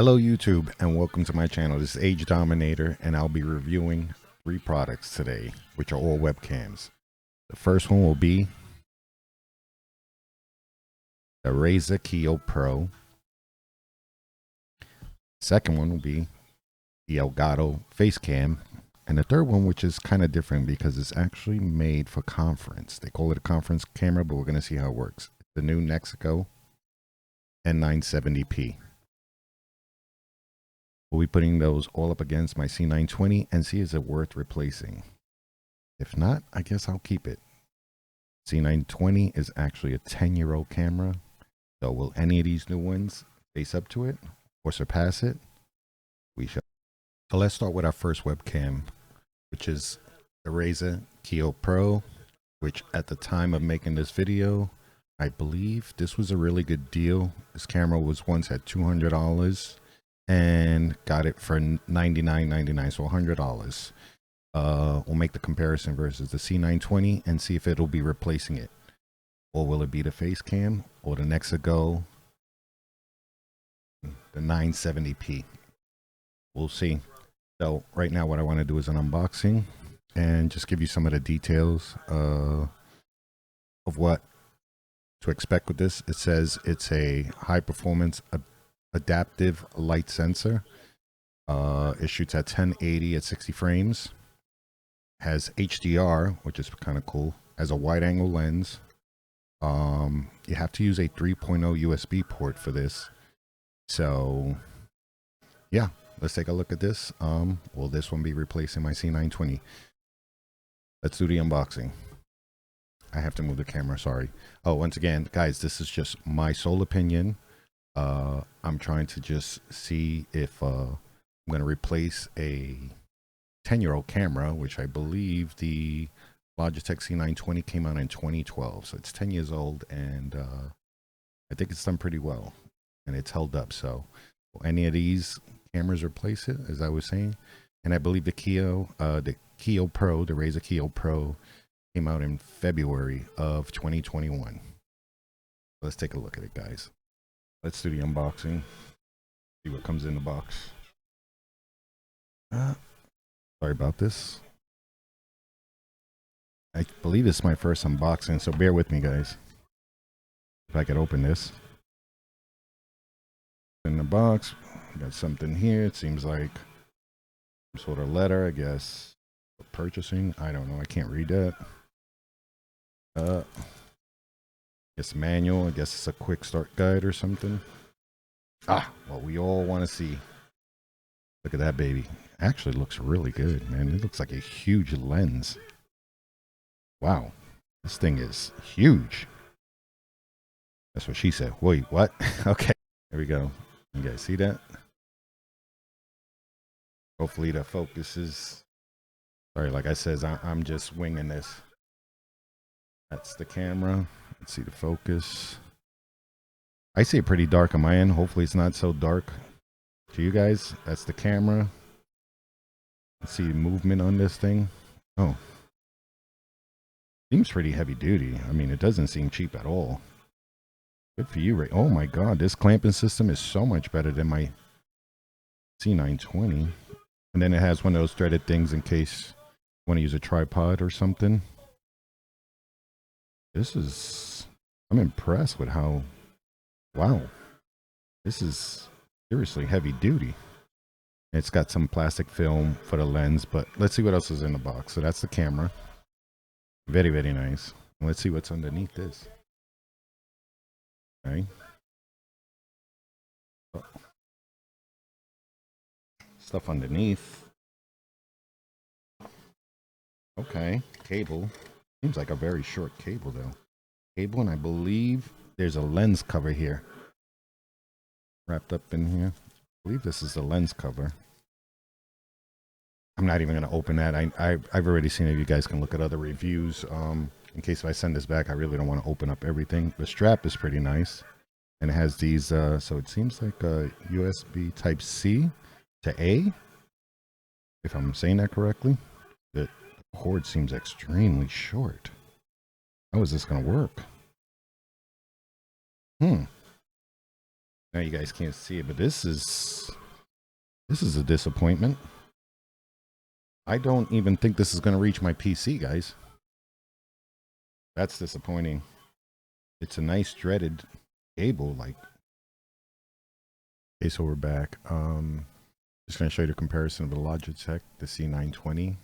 Hello YouTube and welcome to my channel. This is Age Dominator and I'll be reviewing 3 products today, which are all webcams. The first one will be the Keo Pro. Second one will be the Elgato Face Cam. And the third one, which is kind of different because it's actually made for conference. They call it a conference camera, but we're going to see how it works. The new Nexigo N970p. We'll be putting those all up against my C920 and see is it worth replacing. If not, I guess I'll keep it. C920 is actually a 10-year-old camera. So will any of these new ones face up to it or surpass it? We shall. So let's start with our first webcam, which is the Keo Pro, which at the time of making this video, I believe this was a really good deal. This camera was once at $200 and got it for $99.99, so $100. We'll make the comparison versus the C920 and see if it'll be replacing it, or will it be the face cam or the Nexigo, the 970p. We'll see. So right now what I want to do is an unboxing and just give you some of the details of what to expect with this. It says it's a high performance adaptive light sensor. It shoots at 1080 at 60 frames. Has HDR, which is kind of cool. Has a wide angle lens. You have to use a 3.0 USB port for this. So yeah, let's take a look at this. Will this one be replacing my C920? Let's do the unboxing. I have to move the camera, sorry. Oh, once again, guys, this is just my sole opinion. I'm trying to just see if I'm going to replace a 10-year-old camera, which I believe the Logitech C920 came out in 2012. So it's 10 years old, and I think it's done pretty well, and it's held up. So will any of these cameras replace it, as I was saying? And I believe the Keo Pro, the Razer Keo Pro, came out in February of 2021. Let's take a look at it, guys. Let's do the unboxing. See what comes in the box. Sorry about this. I believe it's my first unboxing, so bear with me, guys. If I could open this. In the box, got something here. It seems like some sort of letter, I guess. Purchasing. I don't know. I can't read that. It's manual. I guess it's a quick start guide or something. What we all want to see. Look at that baby. Actually looks really good, man. It looks like a huge lens. Wow. This thing is huge. That's what she said. Wait, what? Okay. There we go. You guys see that? Hopefully the focus is... Sorry, like I said, I'm just winging this. That's the camera. Let's see the focus. I see it pretty dark on my end. Hopefully it's not so dark to you guys. That's the camera. Let's see the movement on this thing. Oh. Seems pretty heavy duty. I mean, it doesn't seem cheap at all. Good for you, Ray. Oh my God, this clamping system is so much better than my C920. And then it has one of those threaded things in case you want to use a tripod or something. I'm impressed with how, wow, this is seriously heavy duty. It's got some plastic film for the lens, but let's see what else is in the box. So that's the camera. Very, very nice. Let's see what's underneath this. Okay. Stuff underneath. Okay, cable. Seems like a very short cable though. Cable, and I believe there's a lens cover here. Wrapped up in here. I believe this is the lens cover. I'm not even going to open that. I've already seen it. You guys can look at other reviews. In case if I send this back, I really don't want to open up everything. The strap is pretty nice. And it has these, so it seems like a USB type C to A, if I'm saying that correctly. The cord seems extremely short. How is this going to work? Now you guys can't see it, but this is a disappointment. I don't even think this is going to reach my PC, guys. That's disappointing. It's a nice dreaded cable, like. Okay, so we're back. Just going to show you the comparison of the Logitech, the C920,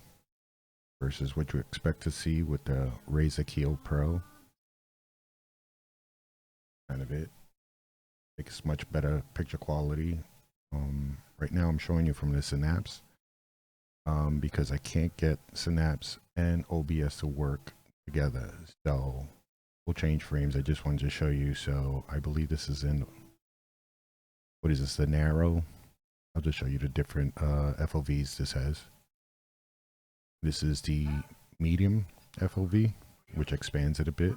versus what you expect to see with the Razer Keo Pro. Kind of it. Makes much better picture quality. Right now I'm showing you from the Synapse because I can't get Synapse and OBS to work together. So we'll change frames. I just wanted to show you. So I believe this is in, what is this, the narrow? I'll just show you the different FOVs this has. This is the medium FOV, which expands it a bit.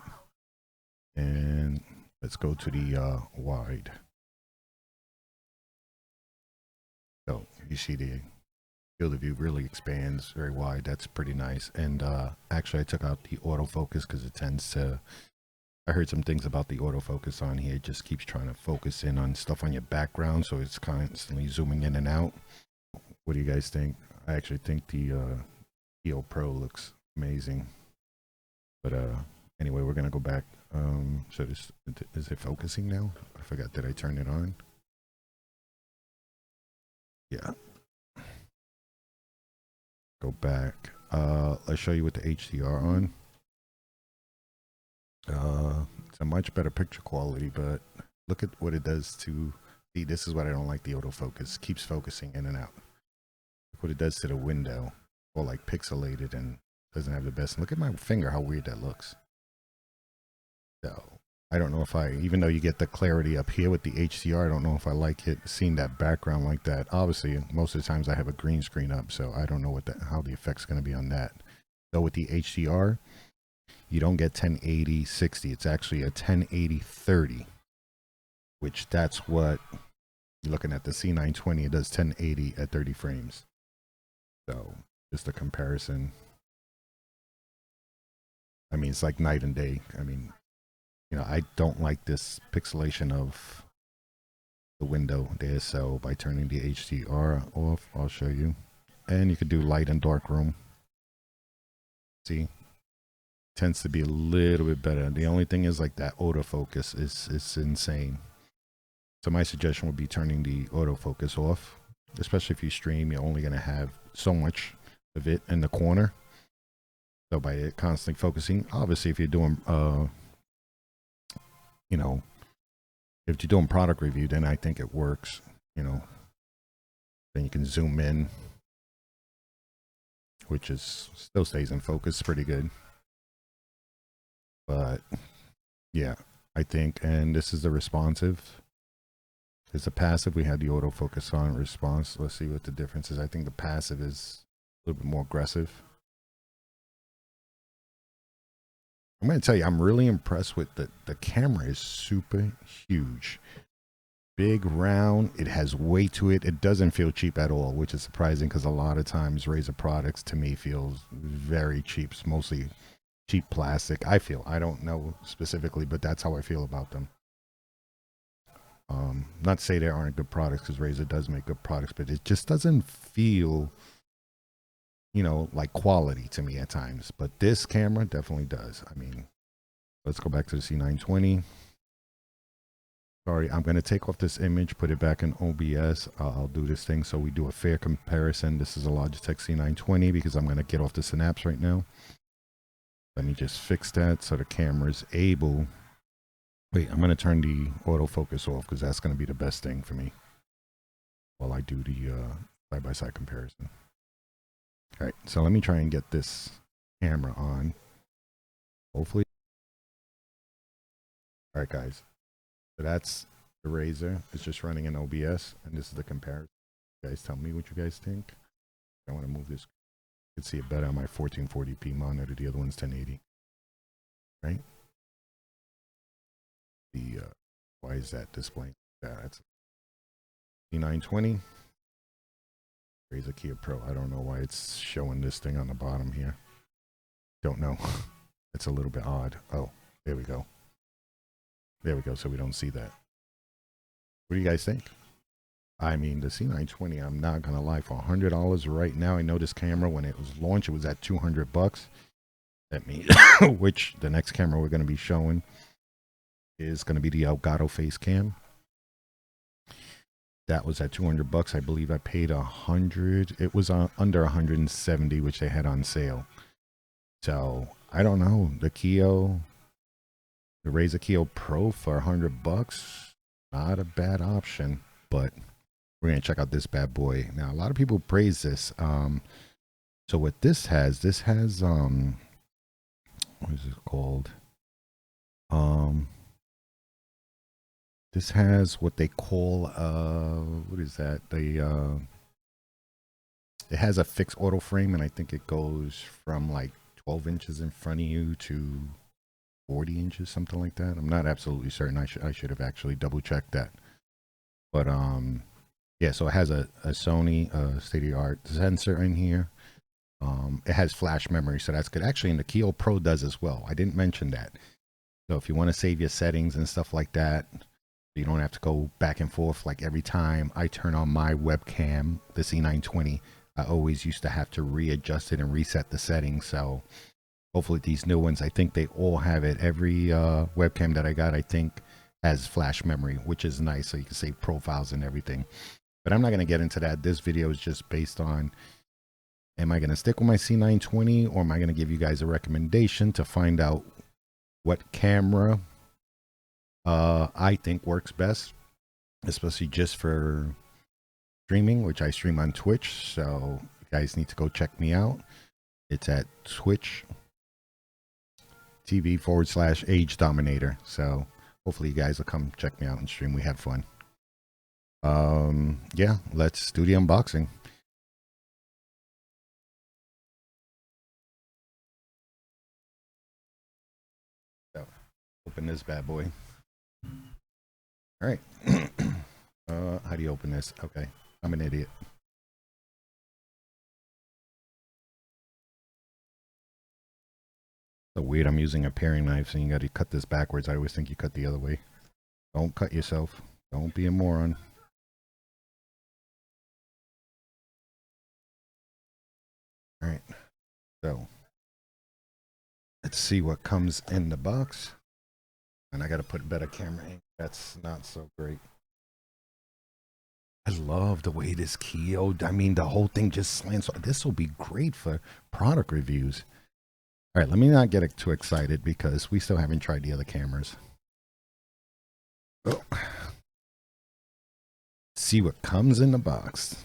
And let's go to the wide. So you see the field of view really expands very wide. That's pretty nice. And actually I took out the autofocus because it tends to, I heard some things about the autofocus on here. It just keeps trying to focus in on stuff on your background, so it's constantly zooming in and out. What do you guys think? I actually think the Keo Pro looks amazing. But anyway, we're gonna go back. So this, is it focusing now? I forgot, did I turn it on? Yeah. Go back. Let's show you with the HDR on. It's a much better picture quality, but look at what it does to, see, this is what I don't like, the autofocus. Keeps focusing in and out. Look what it does to the window. All like pixelated and doesn't have the best. Look at my finger, how weird that looks. So I don't know if I, even though you get the clarity up here with the HDR, I don't know if I like it, seeing that background like that. Obviously, most of the times I have a green screen up, so I don't know what how the effect's going to be on that. So with the HDR, you don't get 1080 60. It's actually a 1080 30, which that's what you're looking at. The C920, it does 1080 at 30 frames. So just a comparison. I mean, it's like night and day. I mean, you know, I don't like this pixelation of the window there. So by turning the HDR off, I'll show you. And you could do light and dark room. See? Tends to be a little bit better. The only thing is like that autofocus is insane. So my suggestion would be turning the autofocus off, especially if you stream. You're only going to have so much of it in the corner. So by it constantly focusing, obviously if you're doing you know, if you're doing product review, then I think it works. You know, then you can zoom in, which is still stays in focus pretty good. But yeah, I think, and this is the responsive. It's a passive. We had the autofocus on response. Let's see what the difference is. I think the passive is a little bit more aggressive. I'm going to tell you, I'm really impressed with the camera is super huge. Big, round, it has weight to it. It doesn't feel cheap at all, which is surprising because a lot of times Razer products to me feels very cheap. It's mostly cheap plastic. I don't know specifically, but that's how I feel about them. Not to say there aren't good products, because Razer does make good products, but it just doesn't feel, you know, like quality to me at times. But this camera definitely does. I mean, let's go back to the C920. Sorry, I'm going to take off this image, put it back in OBS. I'll do this thing so we do a fair comparison. This is a Logitech C920 because I'm going to get off the Synapse right now. Let me just fix that so the camera is able. Wait, I'm going to turn the autofocus off because that's going to be the best thing for me while I do the side-by-side comparison. All right, so let me try and get this camera on. Hopefully. All right, guys. So that's the Razer. It's just running in OBS, and this is the comparison. You guys tell me what you guys think. I want to move this. You can see it better on my 1440p monitor. The other one's 1080. Right? The why is that displaying? Yeah, that's C920. Razer Keo Pro. I don't know why it's showing this thing on the bottom here. Don't know. It's a little bit odd. Oh, there we go. There we go. So we don't see that. What do you guys think? I mean, the C920, I'm not gonna lie, for $100 right now. I know this camera when it was launched, it was at 200 bucks. That means, which the next camera we're gonna be showing is gonna be the Elgato Face Cam. That was at 200 bucks. I believe I paid 100. It was under 170, which they had on sale. So I don't know. The Razer Keo Pro for 100 bucks, not a bad option. But we're gonna check out this bad boy now. A lot of people praise this. So what this has what is it called? This has what they call what is that? It has a fixed auto frame, and I think it goes from like 12 inches in front of you to 40 inches, something like that. I'm not absolutely certain. I should have actually double checked that. But yeah, so it has a Sony state-of-the-art sensor in here. It has flash memory, so that's good. Actually, and the Keo Pro does as well. I didn't mention that. So if you want to save your settings and stuff like that, you don't have to go back and forth. Like every time I turn on my webcam, the C920, I always used to have to readjust it and reset the settings. So hopefully these new ones, I think they all have it. Every webcam that I got, I think, has flash memory, which is nice. So you can save profiles and everything. But I'm not going to get into that. This video is just based on, am I going to stick with my C920, or am I going to give you guys a recommendation to find out what camera I think works best, especially just for streaming, which I stream on Twitch. So you guys need to go check me out. It's at Twitch TV/Age Dominator. So hopefully you guys will come check me out and stream. We have fun. Yeah, let's do the unboxing. So open this bad boy. All right. How do you open this? Okay, I'm an idiot. So weird, I'm using a paring knife, and you got to cut this backwards. I always think you cut the other way. Don't cut yourself. Don't be a moron. All right, so let's see what comes in the box. And I got to put better camera ink. That's not so great. I love the way this Kiyo, I mean, the whole thing just slants. This will be great for product reviews. All right, let me not get too excited because we still haven't tried the other cameras. Oh. See what comes in the box.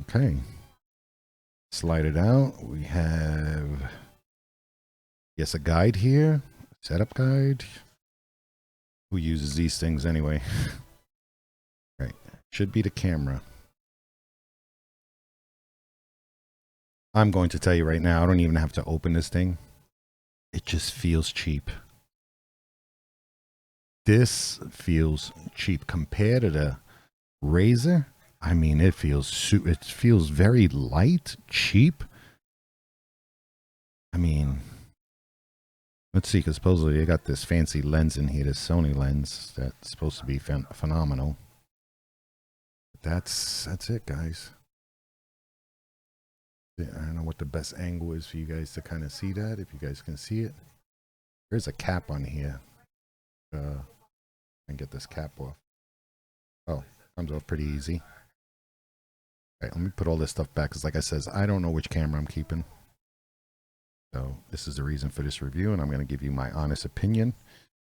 Okay. Slide it out. We have, yes, a guide here. Setup guide. Who uses these things anyway? Right. Should be the camera. I'm going to tell you right now, I don't even have to open this thing. It just feels cheap. This feels cheap compared to the Razer. I mean, it feels very light, cheap. I mean, let's see, because supposedly they got this fancy lens in here, this Sony lens that's supposed to be phenomenal. That's it, guys. I don't know what the best angle is for you guys to kind of see that, if you guys can see it. There's a cap on here. And get this cap off. Oh, comes off pretty easy. All right, let me put all this stuff back, because like I says, I don't know which camera I'm keeping. So this is the reason for this review, and I'm going to give you my honest opinion.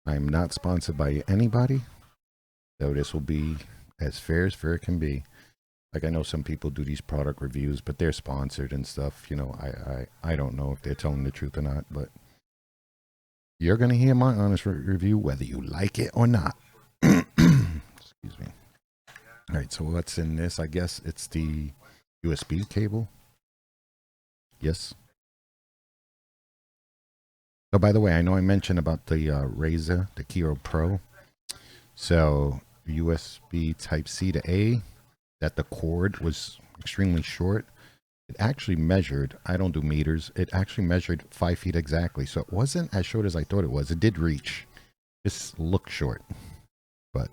I'm not sponsored by anybody, so this will be as fair can be. Like, I know some people do these product reviews, but they're sponsored and stuff. You know, I don't know if they're telling the truth or not, but you're going to hear my honest review whether you like it or not. Excuse me. All right, so what's in this? I guess it's the USB cable. Yes. Oh, by the way, I know I mentioned about the Razer, the Keo Pro. So USB Type C to A, that the cord was extremely short. it actually measured, I don't do meters, it actually measured 5 feet exactly. So it wasn't as short as I thought it was. It did reach. Just looked short. But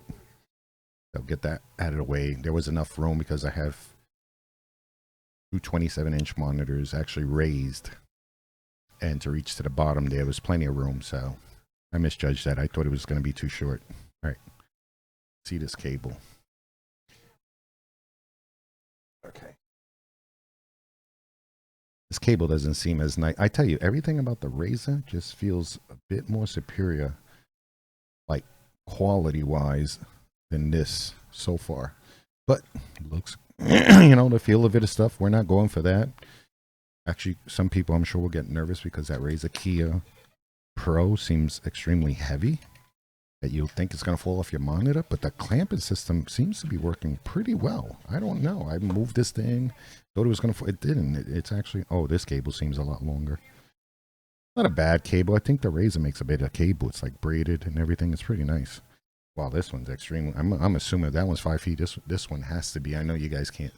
I'll get that out of the way. There was enough room because I have two 27-inch monitors actually raised. And to reach to the bottom, there was plenty of room. So I misjudged that. I thought it was going to be too short. All right. See this cable. Okay. This cable doesn't seem as nice. I tell you, everything about the Razer just feels a bit more superior, like quality-wise, than this so far. But it looks, you know, the feel of it is stuff. We're not going for that. Actually, some people I'm sure will get nervous because that Razer Keo Pro seems extremely heavy, that you'll think it's going to fall off your monitor, but the clamping system seems to be working pretty well. I don't know. I moved this thing, thought it was going to fall. It didn't. It's actually, oh, this cable seems a lot longer. Not a bad cable. I think the Razer makes a better cable. It's like braided and everything. It's pretty nice. Wow, this one's extremely, I'm assuming that one's 5 feet. This one has to be. I know you guys can't.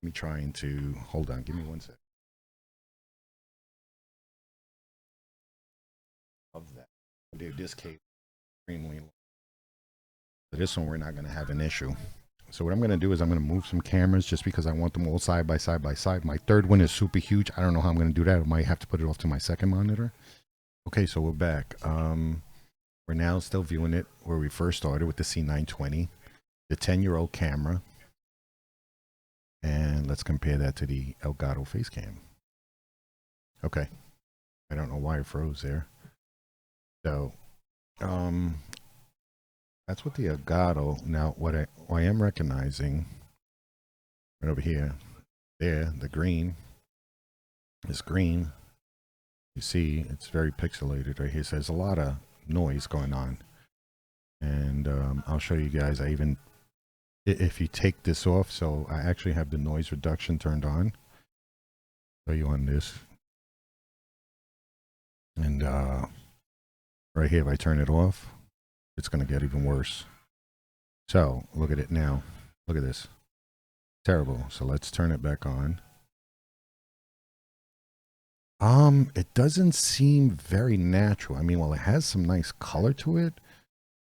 Me trying to, hold on, give me 1 sec. Of that. Dude, this cable is extremely long. This one we're not going to have an issue. So what I'm going to do is I'm going to move some cameras just because I want them all side by side by side. My third one is super huge. I don't know how I'm going to do that. I might have to put it off to my second monitor. Okay, so we're back. We're now still viewing it where we first started with the C920, the 10-year-old camera. And let's compare that to the Elgato Face Cam. Okay. I don't know why it froze there. So, that's what the Elgato. Now, what I am recognizing right over here, there, the green, this green, you see, it's very pixelated right here. So there's a lot of noise going on. And I'll show you guys. I even, if you take this off, so I actually have the noise reduction turned on. Show you on this. And right here, if I turn it off, it's going to get even worse. So look at it now. Look at this. Terrible. So let's turn it back on. It doesn't seem very natural. I mean, well, it has some nice color to it,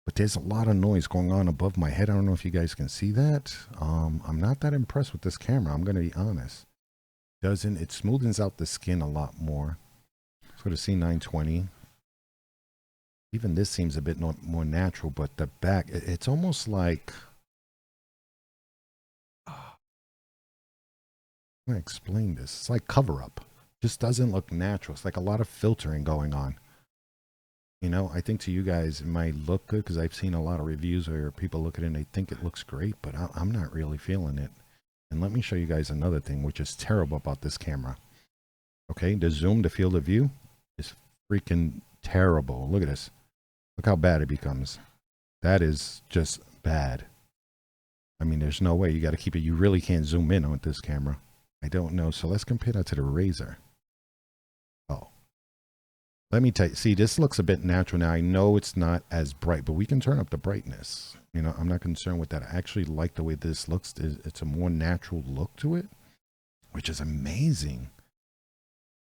but there's a lot of noise going on above my head. I don't know if you guys can see that. I'm not that impressed with this camera. I'm going to be honest. It smoothens out the skin a lot more. So the C920. Even this seems a bit more natural, but the back, it's almost like, how can I explain this? It's like cover up. Just doesn't look natural. It's like a lot of filtering going on. You know, I think to you guys it might look good because I've seen a lot of reviews where people look at it and they think it looks great, but I'm not really feeling it. And let me show you guys another thing which is terrible about this camera. Okay, the zoom, the field of view is freaking terrible. Look at this. Look how bad it becomes. That is just bad. I mean, there's no way. You got to keep it. You really can't zoom in on this camera. I don't know. So let's compare that to the Razer. Oh. Let me tell you. See, this looks a bit natural now. I know it's not as bright, but we can turn up the brightness. You know, I'm not concerned with that. I actually like the way this looks. It's a more natural look to it, which is amazing.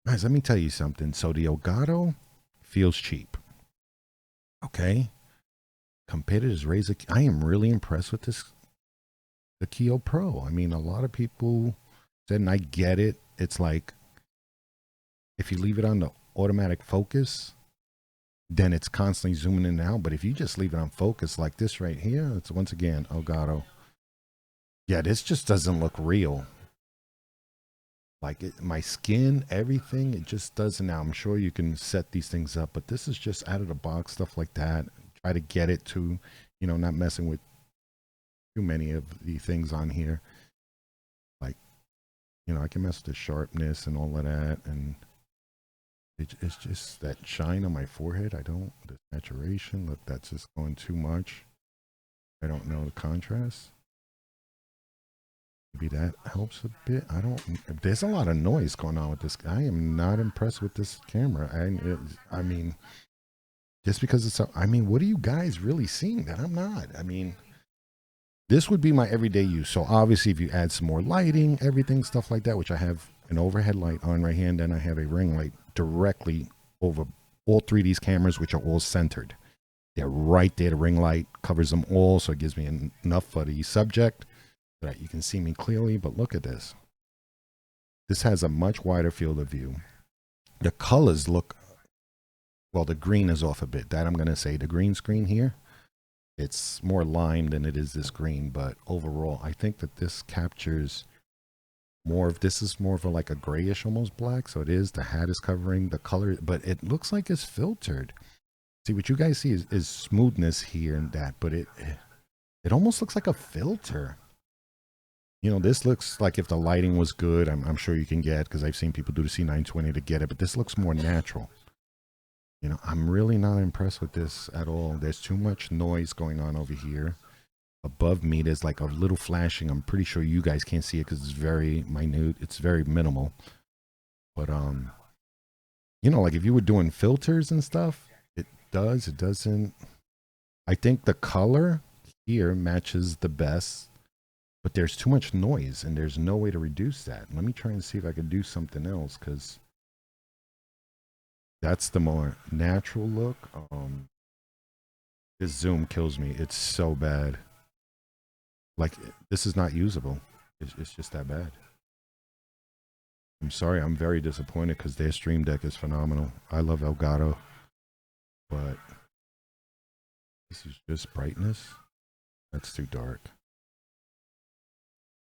Guys, let me tell you something. So the Elgato feels cheap. Okay, compared to this Razer, I am really impressed with this, the Keo Pro. I mean, a lot of people said, and I get it. It's like, if you leave it on the automatic focus, then it's constantly zooming in and out. But if you just leave it on focus like this right here, it's once again, Elgato. Yeah, this just doesn't look real. Like my skin, everything, it just doesn't. Now, I'm sure you can set these things up, but this is just out of the box, stuff like that. Try to get it to, you know, not messing with too many of the things on here. Like, you know, I can mess with the sharpness and all of that. And it's just that shine on my forehead. The saturation, look, that's just going too much. I don't know the contrast. Maybe that helps a bit. There's a lot of noise going on with this. I am not impressed with this camera. I mean, just because it's, I mean, what are you guys really seeing that I'm not? I mean, this would be my everyday use. So obviously if you add some more lighting, everything, stuff like that, which I have an overhead light on right here, and then I have a ring light directly over all three of these cameras, which are all centered. They're right there. The ring light covers them all, so it gives me enough for the subject so that you can see me clearly. But look at this. This has a much wider field of view. The colors look, well, the green is off a bit. That I'm going to say. The green screen here, it's more lime than it is this green. But overall, I think that this captures more of, this is more of a, like a grayish almost black. So it is, the hat is covering the color, but it looks like it's filtered. See, what you guys see is smoothness here and that, but it almost looks like a filter. You know, this looks like if the lighting was good, I'm sure you can get, because I've seen people do the C920 to get it, but this looks more natural. You know, I'm really not impressed with this at all. There's too much noise going on over here. Above me, there's like a little flashing. I'm pretty sure you guys can't see it because it's very minute. It's very minimal. But, you know, like if you were doing filters and stuff, it doesn't. I think the color here matches the best, but there's too much noise and there's no way to reduce that. Let me try and see if I can do something else, because that's the more natural look. This zoom kills me. It's so bad. Like, this is not usable. It's just that bad. I'm sorry. I'm very disappointed because their Stream Deck is phenomenal. I love Elgato, but this is just brightness. That's too dark.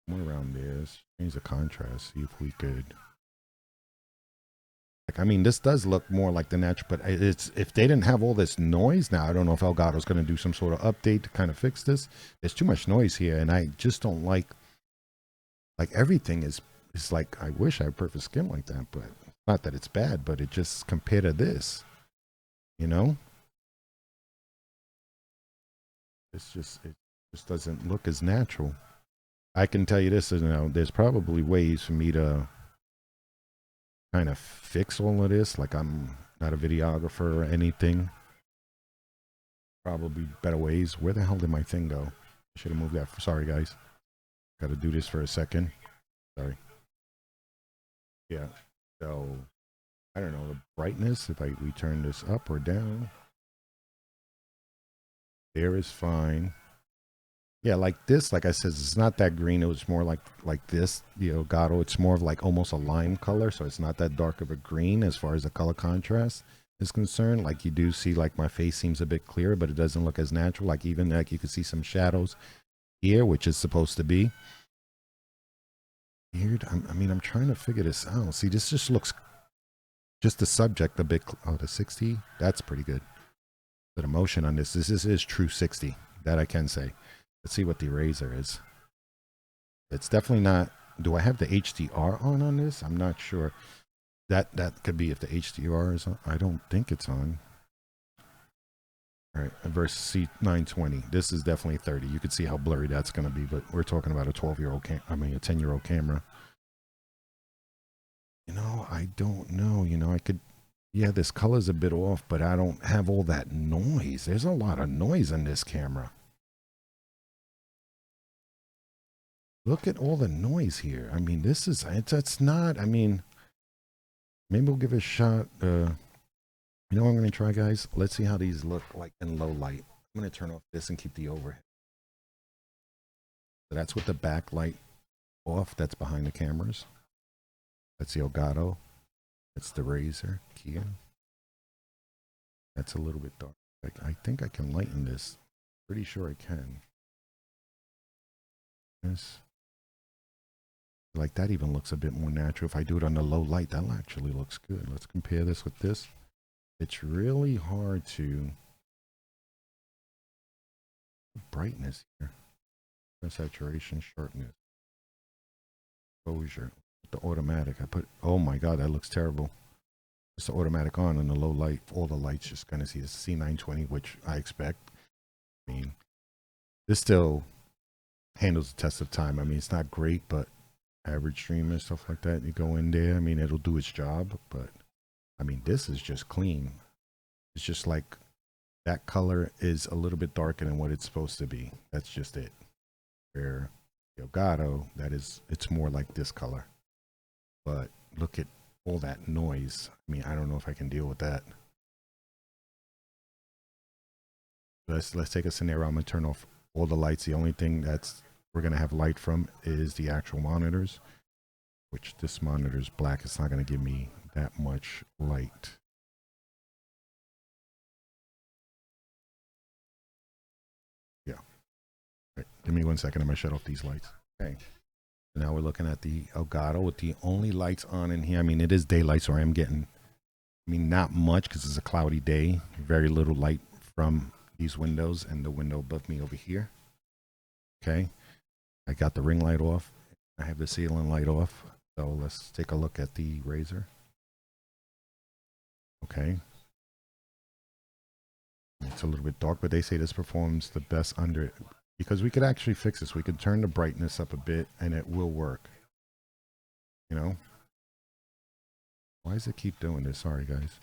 More around there. Let's change the contrast. See if we could. Like, I mean, this does look more like the natural, but it's, if they didn't have all this noise, now I don't know if Elgato's going to do some sort of update to kind of fix this. There's too much noise here, and I just don't like everything is like, I wish I had perfect skin like that, but not that it's bad, but it just compared to this, you know, it just doesn't look as natural. I can tell you this, you know, there's probably ways for me to kind of fix all of this. Like, I'm not a videographer or anything. Probably better ways. Where the hell did my thing go? I should have moved that. Sorry, guys. Got to do this for a second. Sorry. Yeah. So, I don't know, the brightness, if we turn this up or down. There is fine. Yeah, like this, like I said, it's not that green. It was more like this, the Elgato. It's more of like almost a lime color, so it's not that dark of a green as far as the color contrast is concerned. Like, you do see, like, my face seems a bit clearer, but it doesn't look as natural. Like, even like you can see some shadows here, which is supposed to be weird. I mean, I'm trying to figure this out. See, this just looks, just the subject a bit. Oh, the 60, that's pretty good. But emotion on this is true 60. That I can say. Let's see what the eraser is. It's definitely not. Do I have the HDR on this? I'm not sure. That could be if the HDR is on. I don't think it's on. All right, versus C920. This is definitely 30. You could see how blurry that's going to be, but we're talking about a 12-year-old a 10-year-old camera. You know, I don't know. You know, I could. Yeah, this color's a bit off, but I don't have all that noise. There's a lot of noise in this camera. Look at all the noise here. I mean, this is, it's not, I mean, maybe we'll give it a shot. You know what I'm going to try, guys? Let's see how these look like in low light. I'm going to turn off this and keep the overhead. So that's with the backlight off. That's behind the cameras. That's the Elgato. That's the Razer Kiyo. That's a little bit dark. I think I can lighten this. Pretty sure I can. Yes. Like, that even looks a bit more natural. If I do it on the low light, that actually looks good. Let's compare this with this. It's really hard to brightness here. Saturation, sharpness, exposure. The automatic. I put, oh my god, that looks terrible. It's the automatic on and the low light. All the lights just kind of see the C920, which I expect. I mean, this still handles the test of time. I mean, it's not great, but average streamer, stuff like that, you go in there, I mean, it'll do its job. But I mean, this is just clean. It's just like that color is a little bit darker than what it's supposed to be. That's just it. Where Elgato, that is, it's more like this color. but look at all that noise. I mean, I don't know if I can deal with that. Let's take a scenario. I'm gonna turn off all the lights. The only thing that's we're gonna have light from is the actual monitors, which this monitor is black. It's not gonna give me that much light. Yeah. Right. Give me 1 second. I'm gonna shut off these lights. Okay. Now we're looking at the Elgato with the only lights on in here. I mean, it is daylight, so I am getting, I mean, not much because it's a cloudy day. Very little light from these windows and the window above me over here. Okay. I got the ring light off. I have the ceiling light off. So let's take a look at the Razor. Okay. It's a little bit dark, but they say this performs the best under it. Because we could actually fix this. We could turn the brightness up a bit and it will work. You know? Why does it keep doing this? Sorry, guys.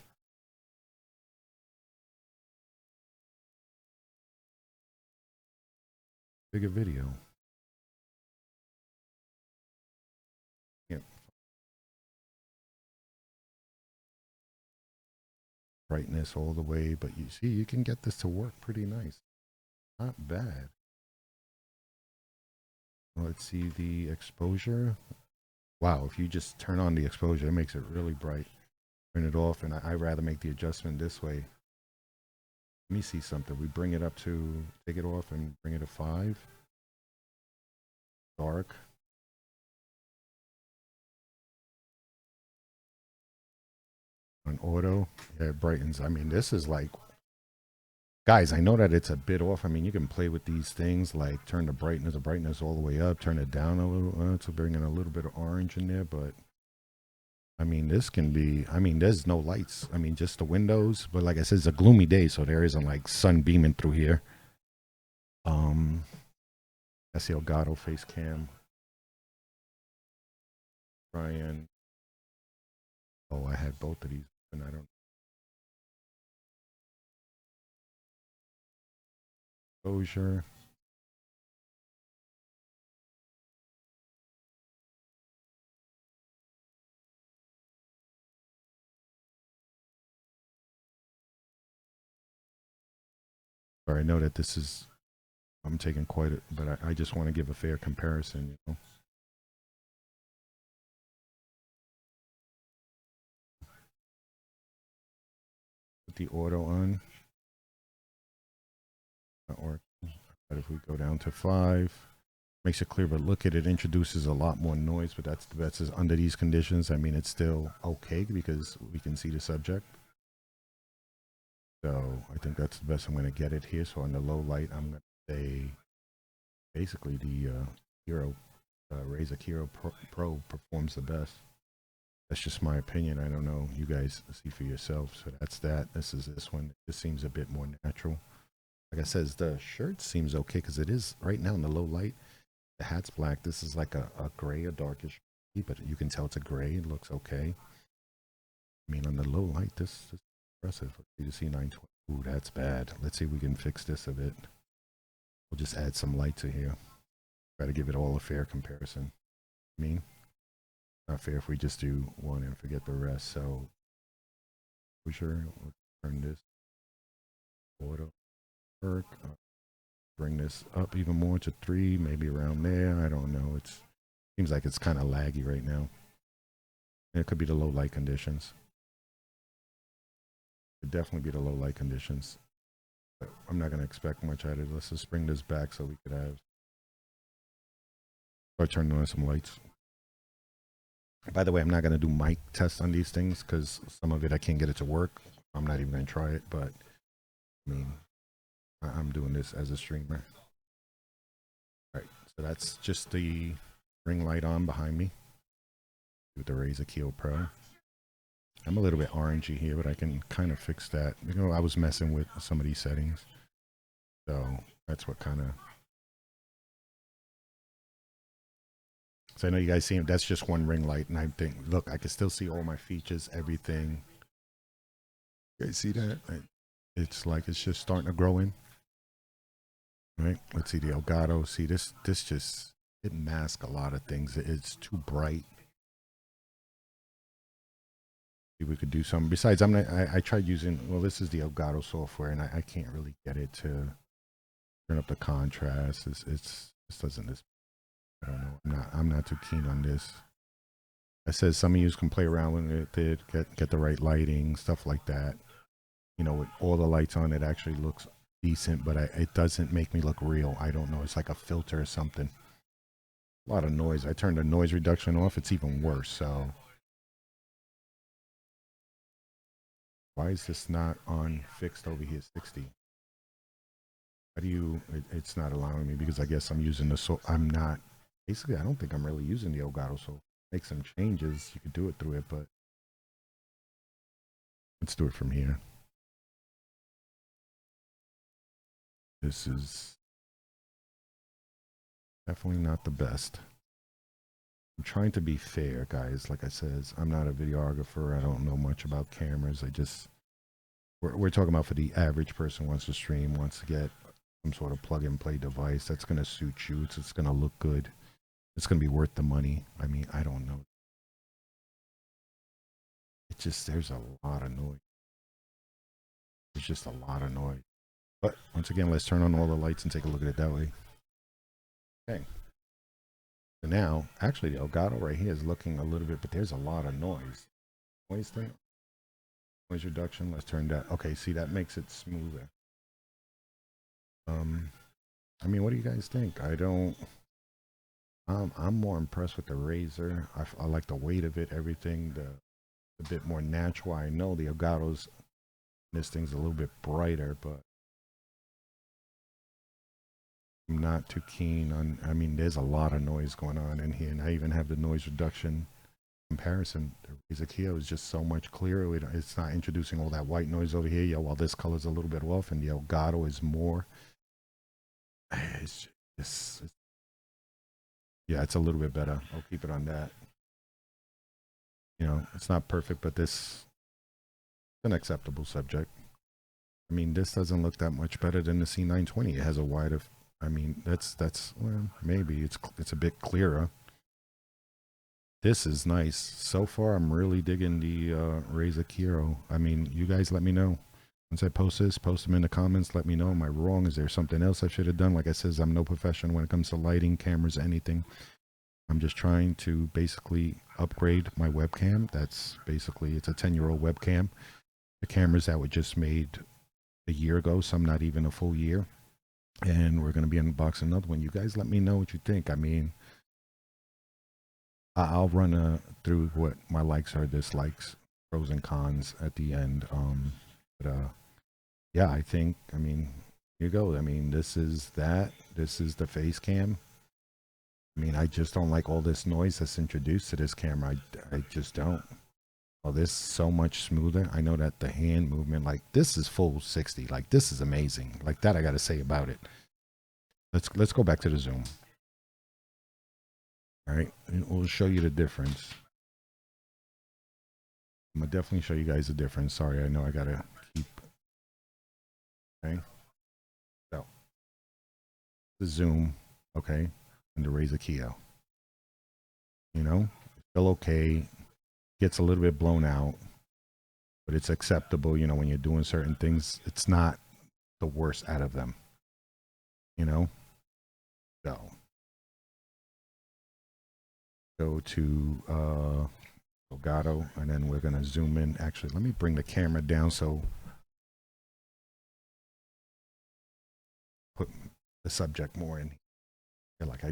Bigger video. Yep. Brightness all the way, but you see, you can get this to work pretty nice. Not bad. Let's see the exposure. Wow, if you just turn on the exposure, it makes it really bright. Turn it off, and I rather make the adjustment this way. Let me see something. We bring it up to, take it off and bring it to 5. Dark. On auto, yeah, it brightens. I mean, this is like, guys, I know that it's a bit off. I mean, you can play with these things, like turn the brightness all the way up, turn it down a little, to bring in a little bit of orange in there, but I mean, this can be, I mean, there's no lights. I mean, just the windows. But like I said, it's a gloomy day, so there isn't like sun beaming through here. That's the Elgato Face Cam. Ryan. Oh, I had both of these, and I don't. Exposure. Sorry, I know that this is, I'm taking quite a, but I just want to give a fair comparison, you know. Put the auto on. Not working. But if we go down to 5, makes it clear, but look at it, introduces a lot more noise, but that's under these conditions. I mean, it's still okay because we can see the subject. So I think that's the best I'm going to get it here. So on the low light, I'm going to say basically the Razer Keo Pro performs the best. That's just my opinion. I don't know. You guys see for yourself. So that's that. This is this one. It just seems a bit more natural. Like I said, the shirt seems okay because it is right now in the low light. The hat's black. This is like a gray, a darkish, but you can tell it's a gray. It looks okay. I mean, on the low light, this is impressive. You see C920. Ooh, that's bad. Let's see if we can fix this a bit. We'll just add some light to here. Try to give it all a fair comparison. I mean, not fair if we just do one and forget the rest. So, for sure, we'll turn this auto work. Bring this up even more to 3, maybe around there. I don't know. It seems like it's kind of laggy right now. And it could be the low light conditions. It could definitely be the low light conditions. But I'm not going to expect much out of it. Let's just bring this back so we could have. Start turning on some lights. By the way, I'm not going to do mic tests on these things because some of it I can't get it to work. I'm not even going to try it, but I mean, I'm doing this as a streamer. All right, so that's just the ring light on behind me with the Razer Keo Pro. I'm a little bit orangey here, but I can kind of fix that. You know, I was messing with some of these settings, so that's what kind of. So I know you guys see that's just one ring light, and I think, look, I can still see all my features, everything. You guys see that? It's like it's just starting to grow in. Right, let's see the Elgato. See this just, it masks a lot of things. It's too bright. See if we could do something. Besides, I tried using, well, this is the Elgato software, and I can't really get it to turn up the contrast. This doesn't, I don't know. I'm not too keen on this. I said some of you can play around with it, get the right lighting, stuff like that. You know, with all the lights on, it actually looks decent, but it doesn't make me look real. I don't know. It's like a filter or something. A lot of noise. I turned the noise reduction off. It's even worse. So why is this not on fixed over here? 60. How do you? It's not allowing me because I guess I'm using the. So I'm not. Basically, I don't think I'm really using the Elgato. So make some changes. You could do it through it, but let's do it from here. This is definitely not the best. I'm trying to be fair, guys. Like I said, I'm not a videographer. I don't know much about cameras. We're talking about for the average person who wants to stream, wants to get some sort of plug and play device that's going to suit you. It's going to look good. It's going to be worth the money. I mean, I don't know. It's just, there's a lot of noise. There's just a lot of noise. But once again, let's turn on all the lights and take a look at it that way. Okay. So now, actually, the Elgato right here is looking a little bit, but there's a lot of noise. Noise reduction. Let's turn that. Okay, see, that makes it smoother. I mean, what do you guys think? I'm more impressed with the Razor. I like the weight of it, everything, a bit more natural. I know the Elgato's, this thing's a little bit brighter, but I'm not too keen on, I mean, there's a lot of noise going on in here, and I even have the noise reduction comparison. The Razor Kiyo is just so much clearer. It's not introducing all that white noise over here. Yeah, while this color's a little bit off, and the Elgato is more. Yeah, it's a little bit better. I'll keep it on that. You know, it's not perfect, but this is an acceptable subject. I mean, this doesn't look that much better than the C920. It has a wider, I mean, that's well, maybe it's a bit clearer. This is nice. So far, I'm really digging the Razer Kiyo. I mean, you guys let me know. Once I post this, post them in the comments. Let me know. Am I wrong? Is there something else I should have done? Like I said, I'm no professional when it comes to lighting, cameras, anything. I'm just trying to basically upgrade my webcam. That's basically, it's a 10-year-old webcam. The cameras that were just made a year ago, some not even a full year. And we're going to be unboxing another one. You guys let me know what you think. I mean, I'll run through what my likes or dislikes, pros and cons at the end. Yeah, I think, I mean, here you go. I mean, this is the face cam. I mean, I just don't like all this noise that's introduced to this camera. I just don't. Oh, this is so much smoother. I know that the hand movement, like this is full 60. Like this is amazing. Like that I got to say about it. Let's go back to the zoom. All right, and we'll show you the difference. I'm gonna definitely show you guys the difference. Sorry, I know I gotta keep. Okay, so the zoom, okay, and the Razer Kiyo. You know, still okay. Gets a little bit blown out, but it's acceptable. You know, when you're doing certain things, it's not the worst out of them. You know, so go to Elgato, and then we're gonna zoom in. Actually, let me bring the camera down so put the subject more in. Like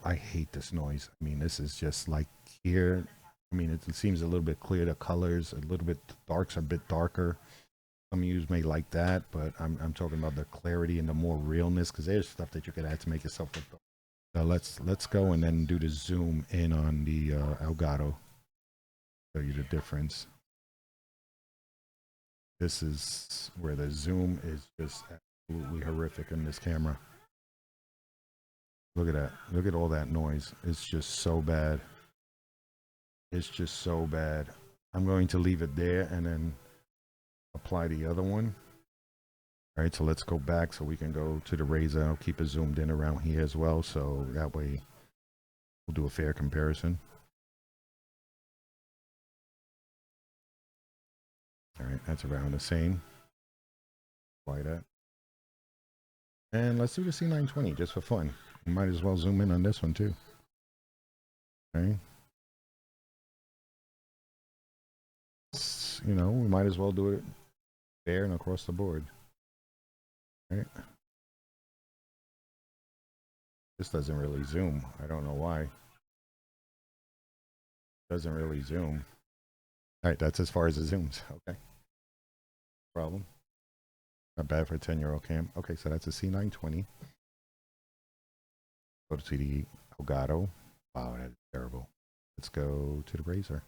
I hate this noise. I mean, this is just like here. I mean, it seems a little bit clear. The colors a little bit darks, a bit darker. Some of you may like that, but I'm talking about the clarity and the more realness, because there's stuff that you could add to make yourself look dark. So let's go and then do the zoom in on the Elgato. Show you the difference. This is where the zoom is just absolutely horrific in this camera. Look at that. Look at all that noise. It's just so bad. It's just so bad. I'm going to leave it there and then apply the other one. All right, so let's go back so we can go to the Razer. I'll keep it zoomed in around here as well, so that way we'll do a fair comparison. That's around the same. Apply that. And let's do the C920 just for fun. We might as well zoom in on this one too. Okay. You know, we might as well do it fair and across the board. Right. This doesn't really zoom. I don't know why. Doesn't really zoom. All right, that's as far as it zooms. Okay. Problem. Not bad for a 10-year-old cam. Okay, so that's a C920. Go to the Elgato. Wow, that's terrible. Let's go to the Razor.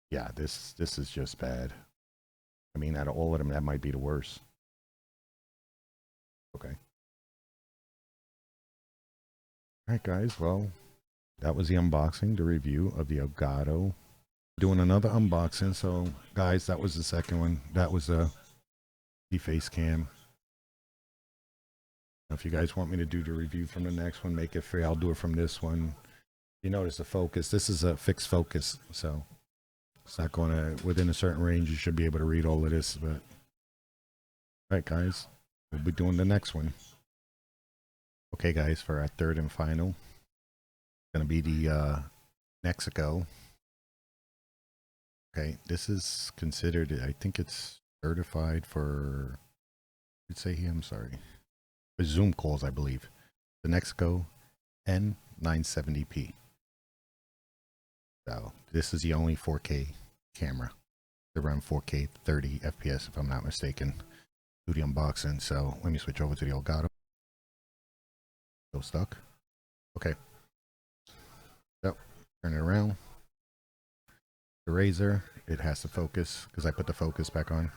Yeah, this is just bad. I mean, out of all of them, that might be the worst. Okay. All right, guys. Well, that was the unboxing, the review of the Elgato. Doing another unboxing. So, guys, that was the second one. That was the Face Cam. If you guys want me to do the review from the next one, make it free. I'll do it from this one. You notice the focus. This is a fixed focus, so it's not going to, within a certain range, you should be able to read all of this. But, all right, guys, we'll be doing the next one. Okay, guys, for our third and final, it's going to be the Nexigo. Okay, this is considered, I think it's certified for, let's say here, I'm sorry, for Zoom calls, I believe. The Nexigo N970p. So this is the only 4K camera. It's around 4K 30 FPS if I'm not mistaken. Do the unboxing. So let me switch over to the Elgato. Still stuck. Okay. So turn it around. The Razor, it has to focus because I put the focus back on.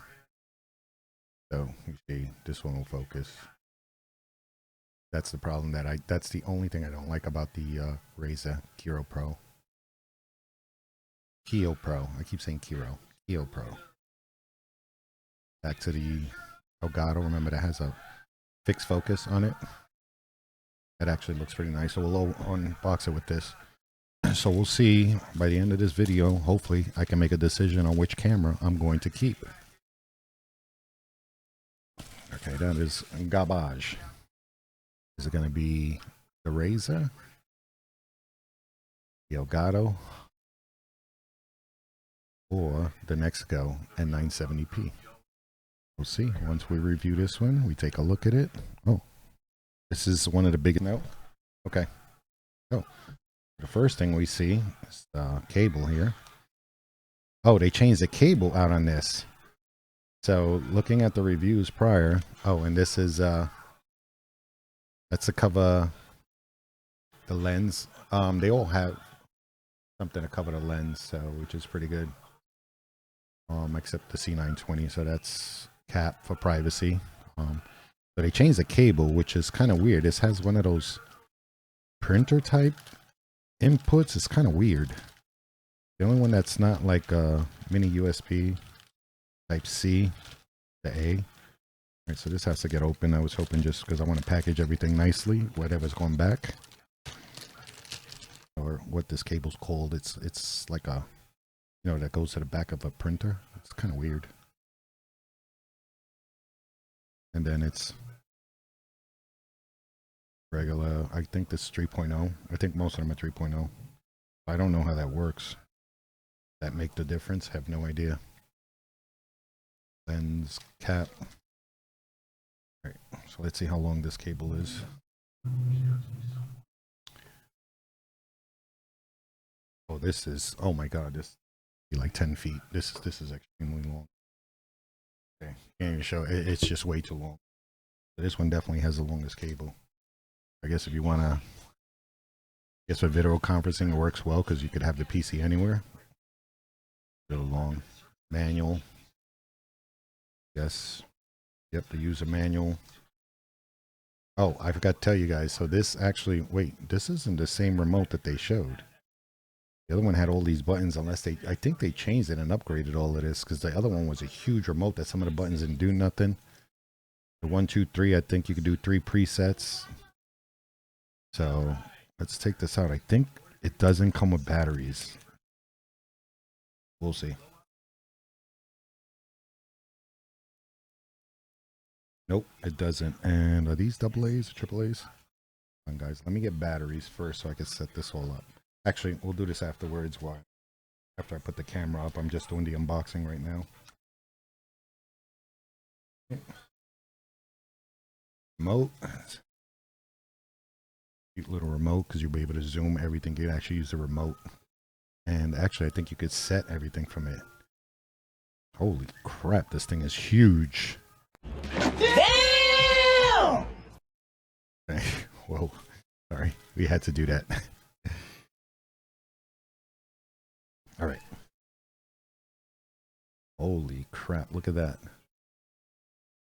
So you see this one will focus. That's the problem that's the only thing I don't like about the Razor Keo Pro. Keo Pro. I keep saying Keo. Keo Pro. Back to the Elgato. Remember that has a fixed focus on it. That actually looks pretty nice. So we'll unbox it with this. So we'll see by the end of this video. Hopefully I can make a decision on which camera I'm going to keep. Okay, that is garbage. Is it going to be the Razor, the Elgato, or the Nexigo N970p? We'll see. Once we review this one, we take a look at it. Oh, this is one of the big. No, okay. So the first thing we see is the cable here. Oh, they changed the cable out on this. So looking at the reviews prior. Oh, and this is that's to cover the lens. They all have something to cover the lens, so which is pretty good. Except the C920, so that's cap for privacy. So they changed the cable, which is kind of weird. This has one of those printer type inputs. It's kind of weird. The only one that's not like a mini USB type C to A. All right, so this has to get open. I was hoping just because I want to package everything nicely, whatever's going back, or what this cable's called. It's like a, you know, that goes to the back of a printer. It's kind of weird. And then it's regular. I think this is 3.0. I think most of them are 3.0. I don't know how that works. That make the difference? Have no idea. Lens cap. All right, so let's see how long this cable is. Oh, this is, oh my god, this is like 10 feet. This is extremely long. Okay, can't even show it. It's just way too long. This one definitely has the longest cable. I guess if you want to, I guess for video conferencing it works well because you could have the PC anywhere. A little long. Manual. Yes. Yep, the user manual. Oh, I forgot to tell you guys. So this actually, wait, this isn't the same remote that they showed. The other one had all these buttons, unless they, I think they changed it and upgraded all of this, because the other one was a huge remote that some of the buttons didn't do nothing. The 1, 2, 3, I think you could do 3 presets. So let's take this out. I think it doesn't come with batteries. We'll see. Nope, it doesn't. And are these double A's or triple A's? Come on, guys, let me get batteries first so I can set this all up. Actually, we'll do this afterwards. Why? After I put the camera up, I'm just doing the unboxing right now. Remote. Cute little remote because you'll be able to zoom everything. You can actually use the remote. And actually, I think you could set everything from it. Holy crap, this thing is huge. Damn! Whoa, sorry, we had to do that. All right. Holy crap, look at that.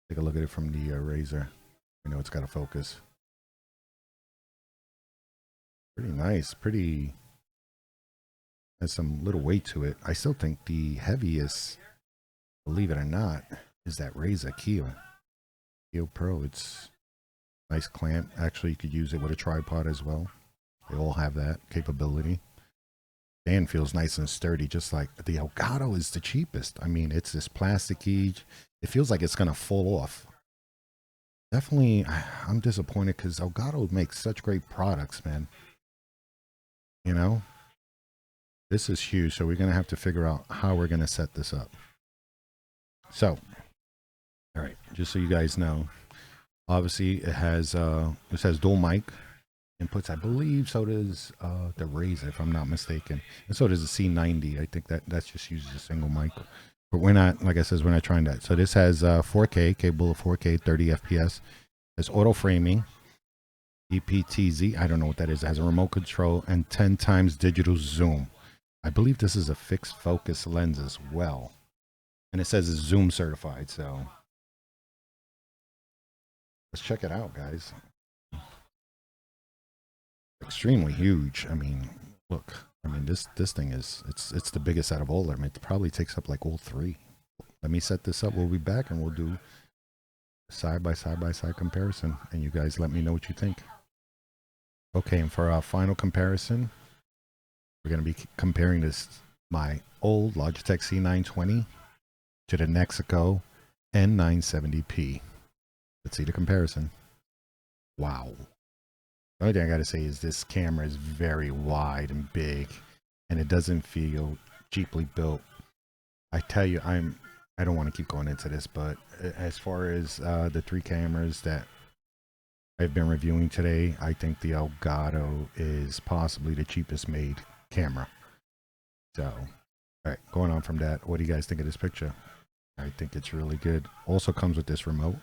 Take a look at it from the razor. I know it's got to focus. Pretty nice, pretty, has some little weight to it. I still think the heaviest, believe it or not, is that razor Keo Pro. It's nice clamp. Actually, you could use it with a tripod as well. They all have that capability. And feels nice and sturdy, just like the Elgato is the cheapest. I mean, it's this plasticky. It feels like it's gonna fall off. Definitely, I'm disappointed because Elgato makes such great products, man. You know, this is huge. So we're gonna have to figure out how we're gonna set this up. So, all right, just so you guys know, obviously it has dual mic inputs, I believe. So does the Razor, if I'm not mistaken, and so does the C920. I think that just uses a single mic, but we're not, like I said, we're not trying that. So this has 4K, capable of 4K, 30 FPS. It's auto framing, EPTZ, I don't know what that is. It has a remote control and 10 times digital zoom. I believe this is a fixed focus lens as well, and it says it's zoom certified. So let's check it out, guys. Extremely huge. I mean, look, I mean, this thing is, it's the biggest out of all of them. It probably takes up like all three. Let me set this up. We'll be back and we'll do side by side comparison, and you guys let me know what you think. Okay, and for our final comparison, we're going to be comparing this, my old Logitech C920 to the Nexigo N970p. Let's see the comparison. Wow. The only thing I got to say is this camera is very wide and big, and it doesn't feel cheaply built. I tell you, I don't want to keep going into this, but as far as the three cameras that I've been reviewing today, I think the Elgato is possibly the cheapest made camera. So, all right, going on from that, what do you guys think of this picture? I think it's really good. Also comes with this remote.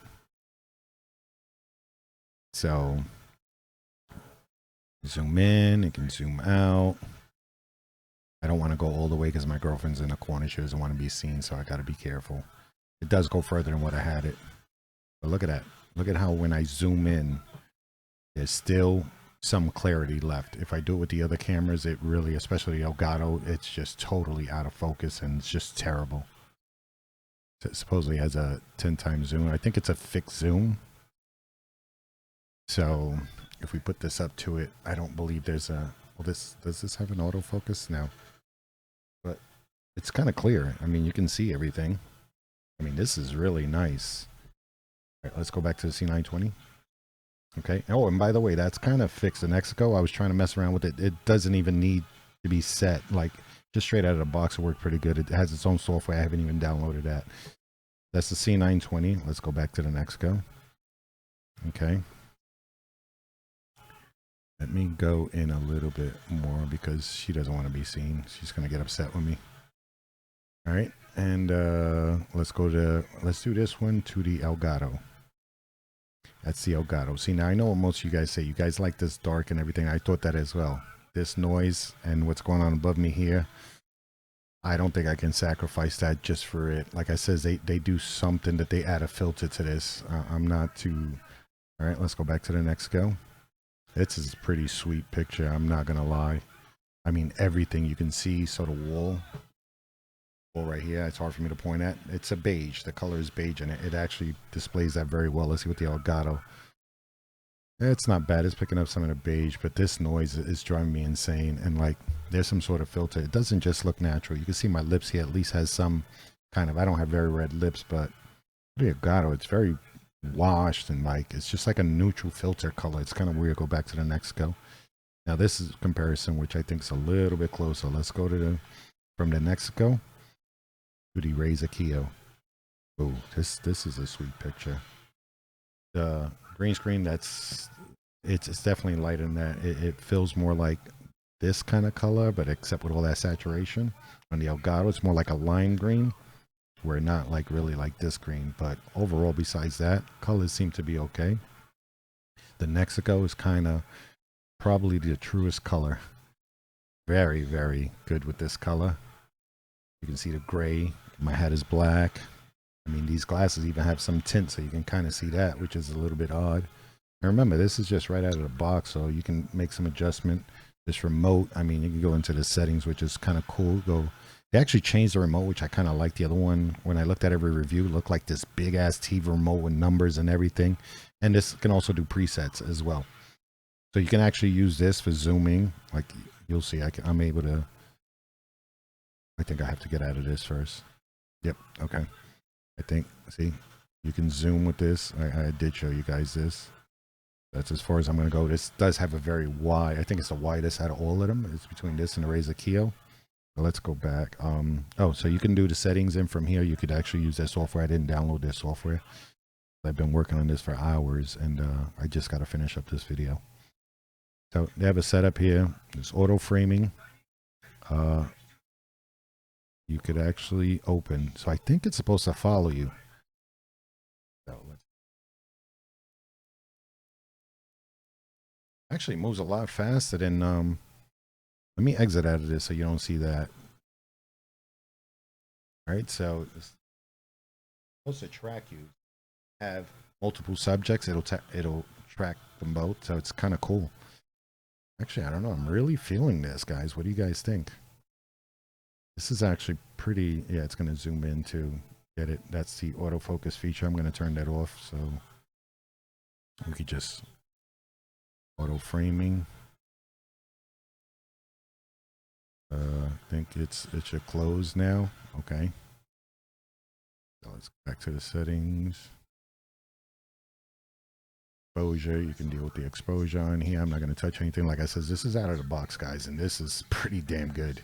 So, zoom in, it can zoom out. I don't want to go all the way because my girlfriend's in the corner. She doesn't want to be seen, so I got to be careful. It does go further than what I had it. But look at that. Look at how when I zoom in, there's still some clarity left. If I do it with the other cameras, it really, especially the Elgato, it's just totally out of focus and it's just terrible. It supposedly has a 10 times zoom. I think it's a fixed zoom. So if we put this up to it, I don't believe there's a, well, does this have an autofocus? No. But it's kind of clear. I mean, you can see everything. I mean, this is really nice. All right, let's go back to the C920. Okay. Oh, and by the way, that's kind of fixed. The Nexigo, I was trying to mess around with it. It doesn't even need to be set. Like, just straight out of the box, it worked pretty good. It has its own software. I haven't even downloaded that. That's the C920. Let's go back to the Nexigo. Okay. Let me go in a little bit more because she doesn't want to be seen. She's going to get upset with me. All right. And let's do this one to the Elgato. That's the Elgato. See, now I know what most of you guys say. You guys like this dark and everything. I thought that as well. This noise and what's going on above me here, I don't think I can sacrifice that just for it. Like I said, they do something that they add a filter to this. I'm not too... All right, let's go back to the Nexigo. This is a pretty sweet picture. I'm not going to lie. I mean, everything you can see. So the wall right here, it's hard for me to point at. It's a beige. The color is beige, and it actually displays that very well. Let's see with the Elgato. It's not bad. It's picking up some of the beige, but this noise is driving me insane. And like, there's some sort of filter. It doesn't just look natural. You can see my lips here at least has some kind of, I don't have very red lips, but the Elgato, it's very washed, and like it's just like a neutral filter color. It's kind of weird. Go back to the Nexigo. Now this is a comparison which I think is a little bit closer. Let's go to the from the Nexigo to the Razer Kiyo. Oh, this is a sweet picture. The green screen, it's definitely lighter than that. It feels more like this kind of color, but except with all that saturation. On the Elgato, it's more like a lime green. We're not like really like this green, but overall, besides that, colors seem to be okay. The Nexigo is kind of probably the truest color. Very, very good with this color. You can see the gray. My hat is black. I mean, these glasses even have some tint, so you can kind of see that, which is a little bit odd. And remember, this is just right out of the box, so you can make some adjustment. This remote, I mean, you can go into the settings, which is kind of cool. They actually changed the remote, which I kind of like. The other one, when I looked at every review, looked like this big ass TV remote with numbers and everything. And this can also do presets as well. So you can actually use this for zooming. Like you'll see, I'm able to. I think I have to get out of this first. Yep. Okay. I think, see, you can zoom with this. I did show you guys this. That's as far as I'm going to go. This does have a very wide, I think it's the widest out of all of them. It's between this and the Razer Kiyo. So let's go back. Oh, so you can do the settings in from here. You could actually use that software. I didn't download this software. I've been working on this for hours, and I just got to finish up this video. So they have a setup here. There's auto framing. You could actually open. So I think it's supposed to follow you. So actually moves a lot faster than let me exit out of this so you don't see that. All right, so it's supposed to track you. Have multiple subjects, it'll track them both, so it's kind of cool. Actually, I don't know, I'm really feeling this, guys. What do you guys think? This is actually pretty, yeah, it's going to zoom in to get it. That's the autofocus feature. I'm going to turn that off so we could just auto framing. I think it should close now. Okay. So let's go back to the settings. Exposure, you can deal with the exposure on here. I'm not going to touch anything. Like I said, this is out of the box, guys, and this is pretty damn good.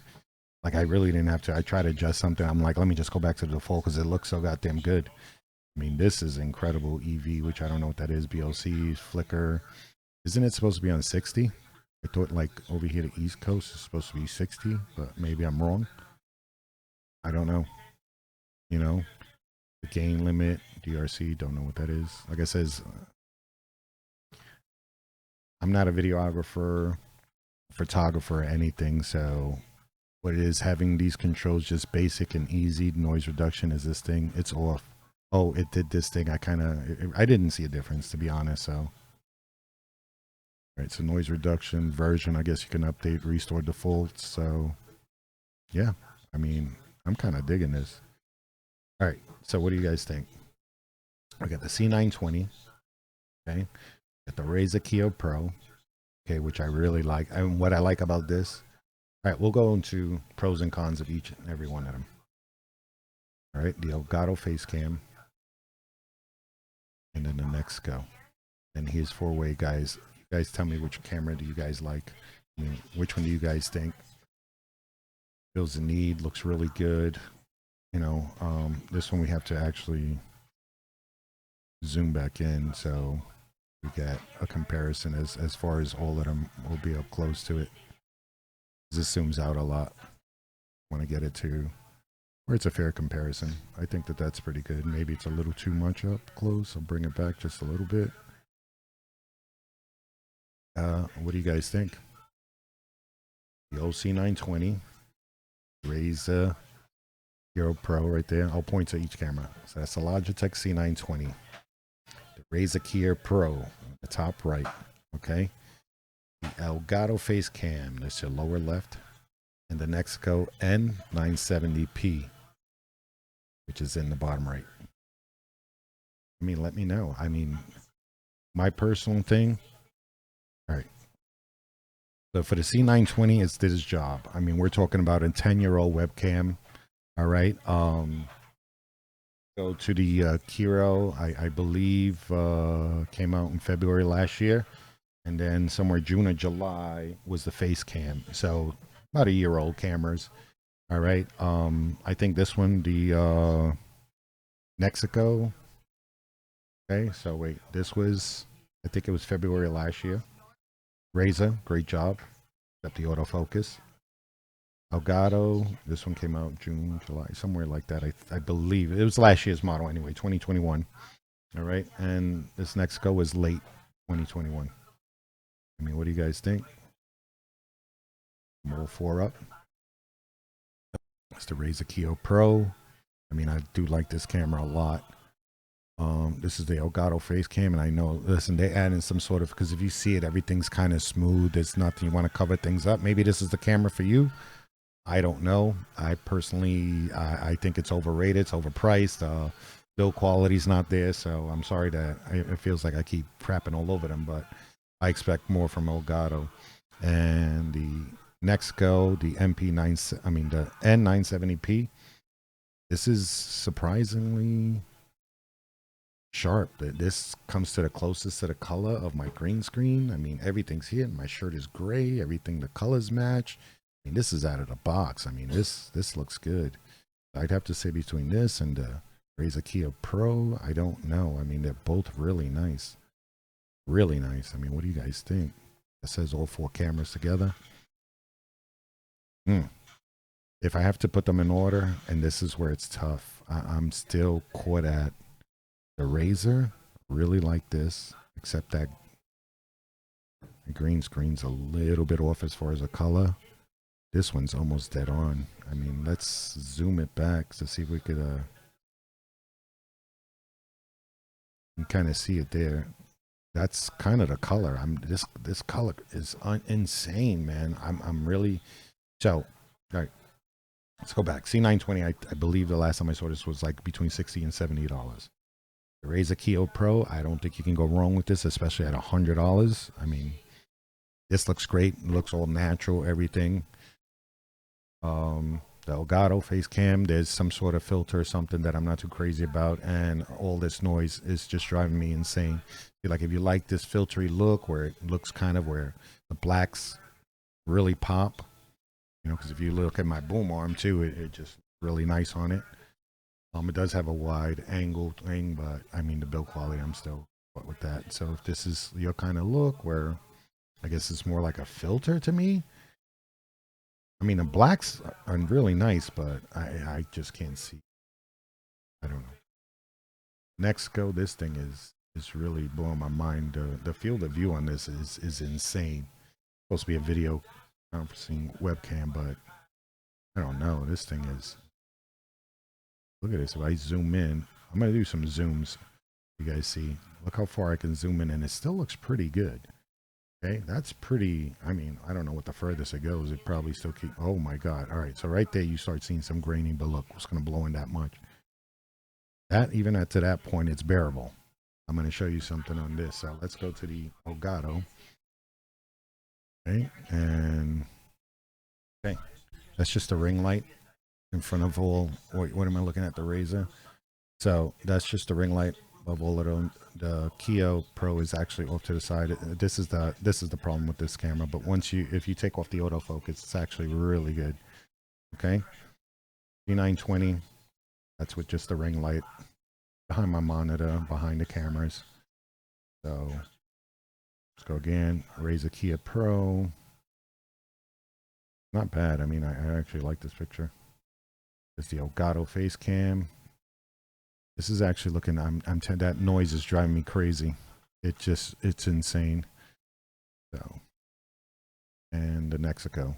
Like I really didn't have to. I tried to adjust something. I'm like, let me just go back to the default because it looks so goddamn good. I mean, this is incredible. EV, which I don't know what that is. BLC, flicker. Isn't it supposed to be on 60? I thought like over here the East Coast is supposed to be 60, but maybe I'm wrong. I don't know. You know, the gain limit, DRC, don't know what that is. Like I says, I'm not a videographer, photographer, or anything, so what it is having these controls just basic and easy. Noise reduction is this thing. It's off. Oh, it did this thing. I didn't see a difference, to be honest. So, all right. So noise reduction version, I guess you can update, restore defaults. So yeah, I mean, I'm kind of digging this. All right. So what do you guys think? I got the C920. Okay. Got the Razer Keo Pro. Okay. Which I really like. And what I like about this. All right, we'll go into pros and cons of each and every one of them. All right, the Elgato Face Cam, and then the Nexigo. And here's four-way, guys. You guys tell me which camera do you guys like? I mean, which one do you guys think feels the need? Looks really good. You know, this one we have to actually zoom back in, so we get a comparison as far as all of them. We'll be up close to it. This zooms out a lot. Want to get it to where it's a fair comparison. I think that that's pretty good. Maybe it's a little too much up close. I'll bring it back just a little bit. What do you guys think? The C920, Razer Keo Pro right there. I'll point to each camera. So that's the Logitech C920. The Razer Keo Pro, the top right. Okay. The Elgato Face Cam, that's your lower left, and the Nexigo N970p, which is in the bottom right. I mean, let me know. I mean, my personal thing. All right. So for the C920, it's this job. I mean, we're talking about a 10-year-old webcam. All right. Go to the Kiyo, I believe came out in February last year, and then somewhere June or July was the Face Cam. So about a year old cameras. All right. I think this one, the Nexigo. Okay, so wait, this was, I think it was February last year. Razer, great job. Got the autofocus. Elgato, this one came out June, July, somewhere like that. I believe it was last year's model anyway, 2021. All right, and this Nexigo was late 2021. I mean, what do you guys think? I'm all four up. It's the Razer Keo Pro. I mean, I do like this camera a lot. This is the Elgato Face Cam, and I know, listen, they add in some sort of, because if you see it, everything's kind of smooth. There's nothing, you want to cover things up. Maybe this is the camera for you. I don't know. I personally, I think it's overrated. It's overpriced. Build quality's not there, so I'm sorry that it feels like I keep crapping all over them, but I expect more from Elgato. And the Nexigo, the MP9, I mean the N970p. This is surprisingly sharp. This comes to the closest to the color of my green screen. I mean, everything's here. My shirt is gray. Everything, the colors match. I mean, this is out of the box. I mean, this looks good. I'd have to say between this and the Razer Keo Pro, I don't know. I mean, they're both really nice. Really nice. I mean, what do you guys think? It says all four cameras together. If I have to put them in order, and this is where it's tough, I'm still caught at the Razer. Really like this, except that the green screen's a little bit off as far as the color. This one's almost dead on. I mean, let's zoom it back to see if we could kind of see it there. That's kind of the color. This color is insane, man. I'm really so. All right, let's go back. C920. I believe the last time I saw this was like between $60 and $70. The Razer Keo Pro. I don't think you can go wrong with this, especially at $100. I mean, this looks great. It looks all natural. Everything. The Elgato Face Cam, there's some sort of filter or something that I'm not too crazy about, and all this noise is just driving me insane. Like, if you like this filtery look where it looks kind of where the blacks really pop, you know, because if you look at my boom arm too, it just really nice on it. It does have a wide angle thing, but I mean, the build quality, I'm still with that. So if this is your kind of look where I guess it's more like a filter to me, I mean, the blacks are really nice, but I just can't see. I don't know. Nexigo, this thing is really blowing my mind. The field of view on this is insane. It's supposed to be a video conferencing webcam, but I don't know. This thing is. Look at this. If I zoom in, I'm gonna do some zooms. You guys see? Look how far I can zoom in, and it still looks pretty good. Okay, that's pretty. I mean, I don't know what the furthest it goes. It probably still keep. Oh my God! All right, so right there you start seeing some graining, but look, it's going to blow in that much. That even at to that point, it's bearable. I'm going to show you something on this. So let's go to the Elgato. Okay, and okay, that's just a ring light in front of all. What am I looking at? The Razer. So that's just a ring light of all of them. The Keo Pro is actually off to the side. This is the problem with this camera. But if you take off the autofocus, it's actually really good. Okay, C920. That's with just the ring light behind my monitor, behind the cameras. So let's go again. Razer Keo Pro. Not bad. I mean, I actually like this picture. There's the Elgato Face Cam. This is actually looking, that noise is driving me crazy. It's insane. So, and the Nexigo.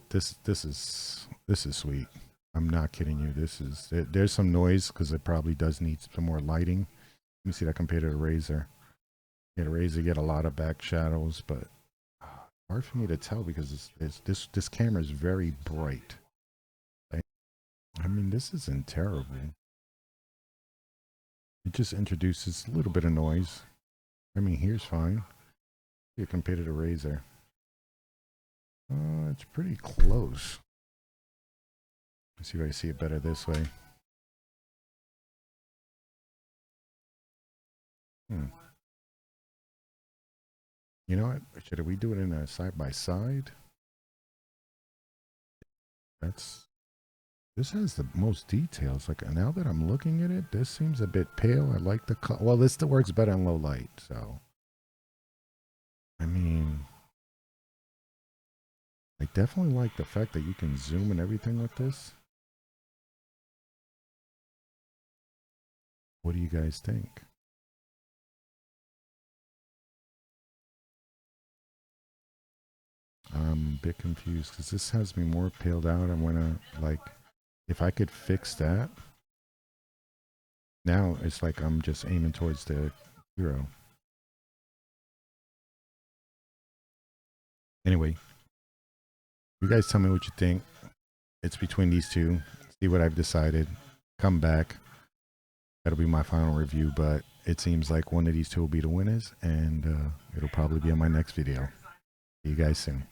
This is sweet. I'm not kidding you. There's some noise because it probably does need some more lighting. Let me see that compared to the Razer. Yeah, the Razer get a lot of back shadows, but hard for me to tell because this camera is very bright. I mean, this isn't terrible. It just introduces a little bit of noise. I mean, here's fine. You compare to the Razer. It's pretty close. Let's see if I see it better this way. Hmm. You know what? Should we do it in a side by side? This has the most details. Like now that I'm looking at it, this seems a bit pale. I like the color. Well, this still works better in low light. So, I mean, I definitely like the fact that you can zoom and everything with this. What do you guys think? I'm a bit confused because this has me more paled out. I want to, like, if I could fix that. Now it's like I'm just aiming towards the hero. Anyway, you guys tell me what you think. It's between these two. See what I've decided. Come back. That'll be my final review, but it seems like one of these two will be the winners, and it'll probably be on my next video. See you guys soon.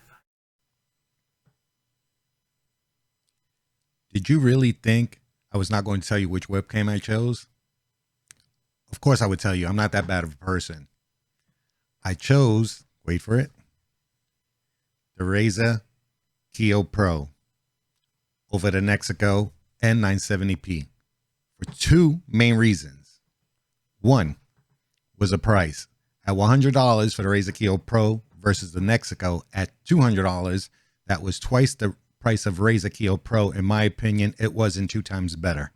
Did you really think I was not going to tell you which webcam I chose? Of course I would tell you. I'm not that bad of a person. I chose, wait for it, the Razer Keo Pro over the Nexigo N970p for two main reasons. One was the price. At $100 for the Razer Keo Pro versus the Nexigo at $200, that was twice the price of Razer Keo Pro. In my opinion, it wasn't 2 times better.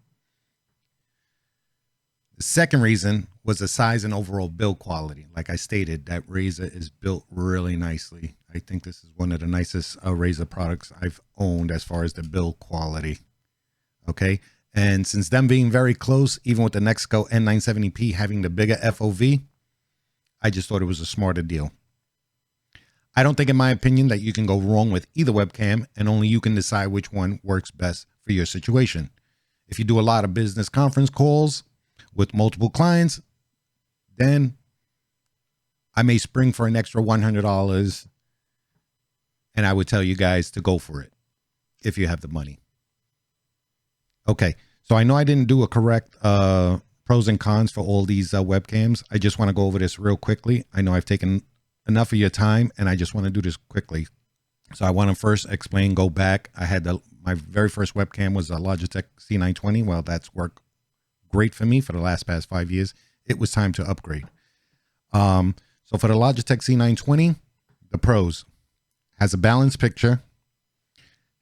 The second reason was the size and overall build quality. Like I stated, that Razer is built really nicely. I think this is one of the nicest Razer products I've owned as far as the build quality. Okay. And since them being very close, even with the Nexigo N970p having the bigger FOV, I just thought it was a smarter deal. I don't think, in my opinion, that you can go wrong with either webcam, and only you can decide which one works best for your situation. If you do a lot of business conference calls with multiple clients, then I may spring for an extra $100, and I would tell you guys to go for it if you have the money. Okay, so I know I didn't do a correct pros and cons for all these webcams. I just want to go over this real quickly. I know I've taken enough of your time, and I just want to do this quickly. So I want to first explain, go back. I had my very first webcam was a Logitech C920. Well, that's worked great for me for the past 5 years. It was time to upgrade. So for the Logitech C920, the pros: has a balanced picture,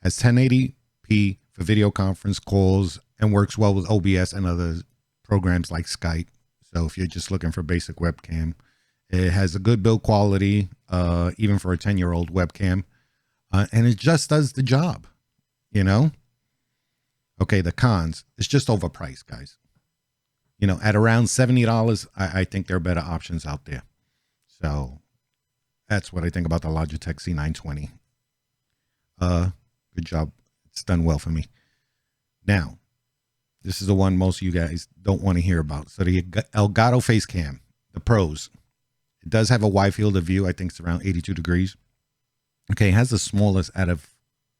has 1080p for video conference calls, and works well with OBS and other programs like Skype. So if you're just looking for basic webcam, it has a good build quality, even for a 10-year-old webcam, and it just does the job, you know? Okay, the cons: it's just overpriced, guys. You know, at around $70, I think there are better options out there. So that's what I think about the Logitech C920. Good job. It's done well for me. Now, this is the one most of you guys don't want to hear about. So the Elgato Face Cam, the pros. It does have a wide field of view. I think it's around 82 degrees. Okay, it has the smallest out of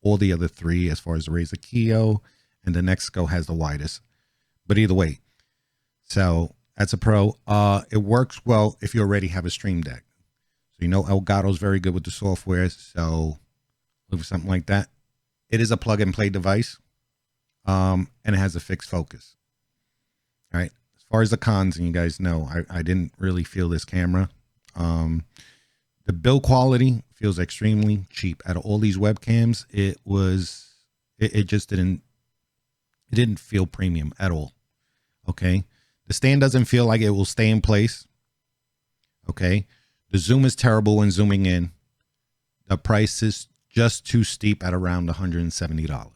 all the other three as far as the Razer Kiyo, and the Nexigo has the widest. But either way, so that's a pro. It works well if you already have a Stream Deck. So you know Elgato is very good with the software. So look for something like that. It is a plug and play device, and it has a fixed focus. All right. As far as the cons, and you guys know, I didn't really feel this camera. The build quality feels extremely cheap. Out of all these webcams, it just didn't feel premium at all. Okay. The stand doesn't feel like it will stay in place. Okay. The zoom is terrible when zooming in. The price is just too steep at around $170. All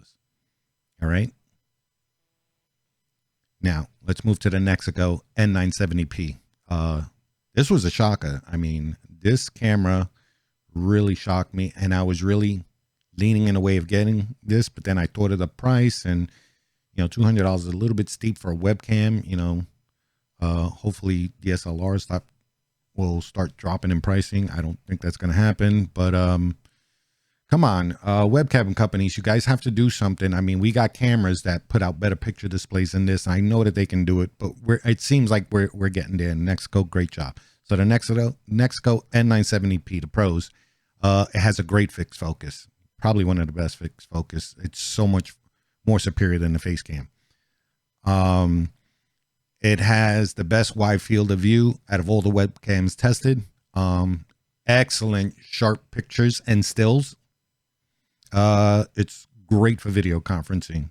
right. Now let's move to the Nexigo N970p. This was a shocker. I mean, this camera really shocked me, and I was really leaning in a way of getting this, but then I thought of the price, and you know, $200 is a little bit steep for a webcam. You know, hopefully DSLRs will start dropping in pricing. I don't think that's going to happen, but Come on, webcam companies, you guys have to do something. I mean, we got cameras that put out better picture displays than this. I know that they can do it, but it seems like we're getting there. Nexigo, great job. So the Nexigo N970p, the Pros, it has a great fixed focus, probably one of the best fixed focus. It's so much more superior than the Facecam. It has the best wide field of view out of all the webcams tested. Excellent sharp pictures and stills. It's great for video conferencing.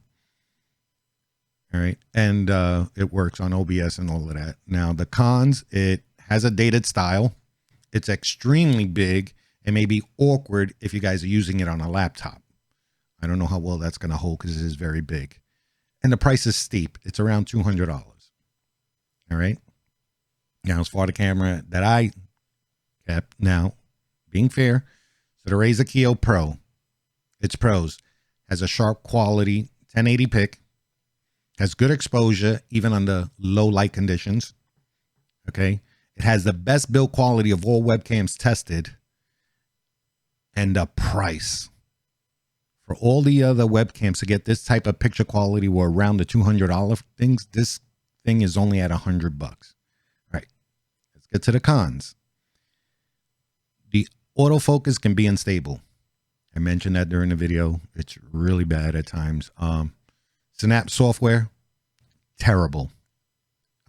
All right. And it works on OBS and all of that. Now, the cons, it has a dated style. It's extremely big and may be awkward if you guys are using it on a laptop. I don't know how well that's going to hold because it is very big. And the price is steep. It's around $200. All right. Now, as far as the camera that I kept, now, being fair, so the Razer Keo Pro, it's Pros, has a sharp quality 1080 pic, has good exposure even under low light conditions. Okay. It has the best build quality of all webcams tested, and the price for all the other webcams to get this type of picture quality were around the $200 things. This thing is only at $100. All right. Let's get to the cons. The autofocus can be unstable. I mentioned that during the video. It's really bad at times. Snap software, terrible.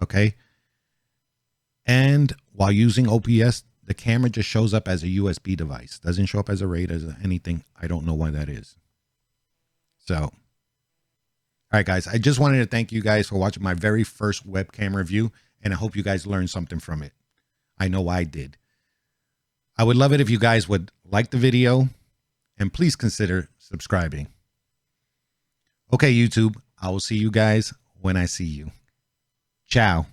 Okay. And while using OBS, the camera just shows up as a USB device. Doesn't show up as a RAID, as anything. I don't know why that is. So, all right, guys, I just wanted to thank you guys for watching my very first webcam review, and I hope you guys learned something from it. I know I did. I would love it if you guys would like the video, and please consider subscribing. Okay, YouTube, I will see you guys when I see you. Ciao.